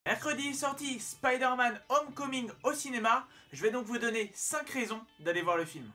Mercredi est sorti Spider-Man Homecoming au cinéma. Je vais donc vous donner 5 raisons d'aller voir le film.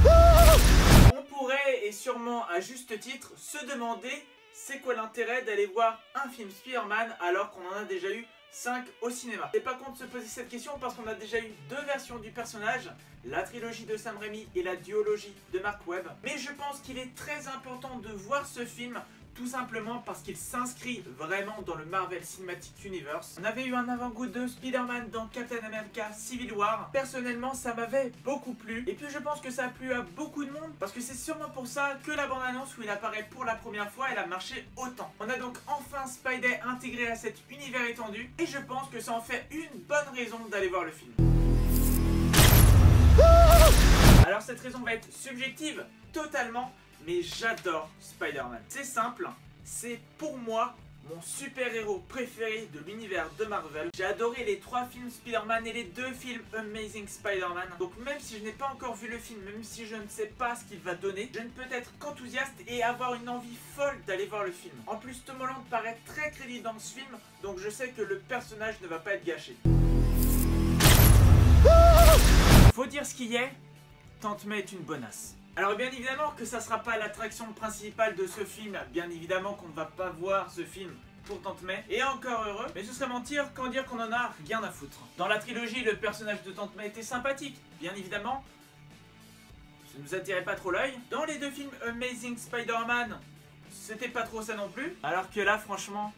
On pourrait, et sûrement à juste titre, se demander c'est quoi l'intérêt d'aller voir un film Spider-Man alors qu'on en a déjà eu 5 au cinéma. C'est pas con de se poser cette question parce qu'on a déjà eu 2 versions du personnage, la trilogie de Sam Raimi et la duologie de Mark Webb. Mais je pense qu'il est très important de voir ce film tout simplement parce qu'il s'inscrit vraiment dans le Marvel Cinematic Universe. On avait eu un avant-goût de Spider-Man dans Captain America Civil War. Personnellement, ça m'avait beaucoup plu. Et puis je pense que ça a plu à beaucoup de monde parce que c'est sûrement pour ça que la bande-annonce où il apparaît pour la première fois, elle a marché autant. On a donc enfin Spidey intégré à cet univers étendu et je pense que ça en fait une bonne raison d'aller voir le film. Alors cette raison va être subjective, totalement. Mais j'adore Spider-Man. C'est simple, c'est pour moi mon super-héros préféré de l'univers de Marvel. J'ai adoré les 3 films Spider-Man et les 2 films Amazing Spider-Man. Donc même si je n'ai pas encore vu le film, même si je ne sais pas ce qu'il va donner, je ne peux être qu'enthousiaste et avoir une envie folle d'aller voir le film. En plus, Tom Holland paraît très crédible dans ce film, donc je sais que le personnage ne va pas être gâché. Faut dire ce qu'il y est, Tante May est une bonasse. Alors bien évidemment que ça sera pas l'attraction principale de ce film, bien évidemment qu'on ne va pas voir ce film pour Tante May, et encore heureux, mais ce serait mentir quand dire qu'on en a rien à foutre. Dans la trilogie, le personnage de Tante May était sympathique, bien évidemment, ça ne nous attirait pas trop l'œil. Dans les 2 films Amazing Spider-Man, c'était pas trop ça non plus, alors que là franchement,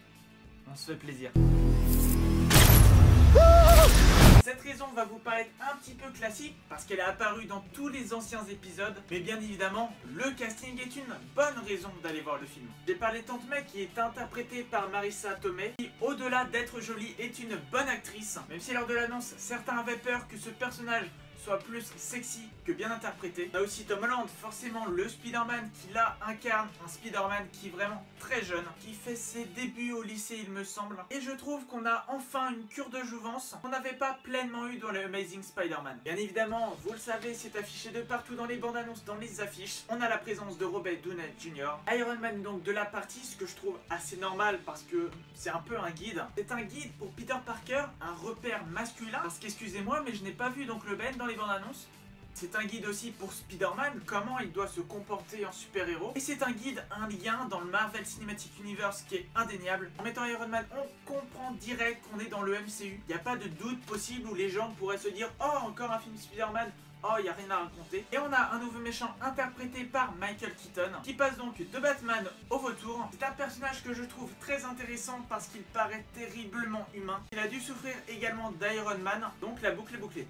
on se fait plaisir. Cette raison va vous paraître un petit peu classique parce qu'elle est apparue dans tous les anciens épisodes, mais bien évidemment, le casting est une bonne raison d'aller voir le film. J'ai parlé de Tante May qui est interprétée par Marissa Tomei, qui au-delà d'être jolie est une bonne actrice, même si lors de l'annonce, certains avaient peur que ce personnage soit plus sexy que bien interprété. On a aussi Tom Holland, forcément le Spider-Man qui là incarne un Spider-Man qui est vraiment très jeune, qui fait ses débuts au lycée il me semble. Et je trouve qu'on a enfin une cure de jouvence qu'on n'avait pas pleinement eu dans le Amazing Spider-Man. Bien évidemment, vous le savez, c'est affiché de partout dans les bandes annonces, dans les affiches. On a la présence de Robert Downey Jr. Iron Man donc de la partie, ce que je trouve assez normal parce que c'est un peu un guide. C'est un guide pour Peter Parker, un repère masculin. Parce qu'excusez-moi, mais je n'ai pas vu donc le Ben dans les bandes annonces. C'est un guide aussi pour Spider-Man, comment il doit se comporter en super-héros. Et c'est un guide, un lien dans le Marvel Cinematic Universe qui est indéniable. En mettant Iron Man, on comprend direct qu'on est dans le MCU. Il n'y a pas de doute possible où les gens pourraient se dire « Oh, encore un film Spider-Man !» Oh, il n'y a rien à raconter. Et on a un nouveau méchant interprété par Michael Keaton, qui passe donc de Batman au vautour. C'est un personnage que je trouve très intéressant parce qu'il paraît terriblement humain. Il a dû souffrir également d'Iron Man, donc la boucle est bouclée.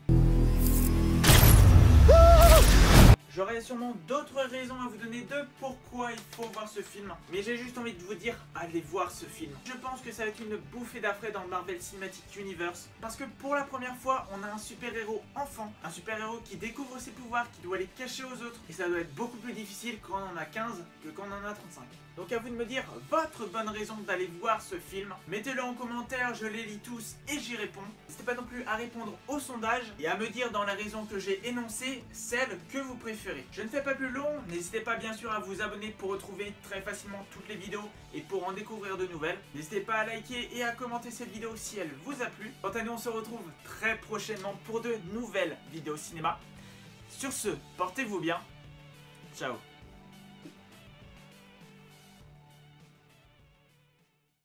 J'aurais sûrement d'autres raisons à vous donner de pourquoi il faut voir ce film. Mais j'ai juste envie de vous dire, allez voir ce film. Je pense que ça va être une bouffée d'air frais dans le Marvel Cinematic Universe. Parce que pour la première fois, on a un super-héros enfant. Un super-héros qui découvre ses pouvoirs, qui doit les cacher aux autres. Et ça doit être beaucoup plus difficile quand on en a 15 que quand on en a 35. Donc à vous de me dire votre bonne raison d'aller voir ce film. Mettez-le en commentaire, je les lis tous et j'y réponds. N'hésitez pas non plus à répondre au sondage et à me dire dans la raison que j'ai énoncée, celle que vous préférez. Je ne fais pas plus long, n'hésitez pas bien sûr à vous abonner pour retrouver très facilement toutes les vidéos et pour en découvrir de nouvelles. N'hésitez pas à liker et à commenter cette vidéo si elle vous a plu. Quant à nous, on se retrouve très prochainement pour de nouvelles vidéos cinéma. Sur ce, portez-vous bien. Ciao.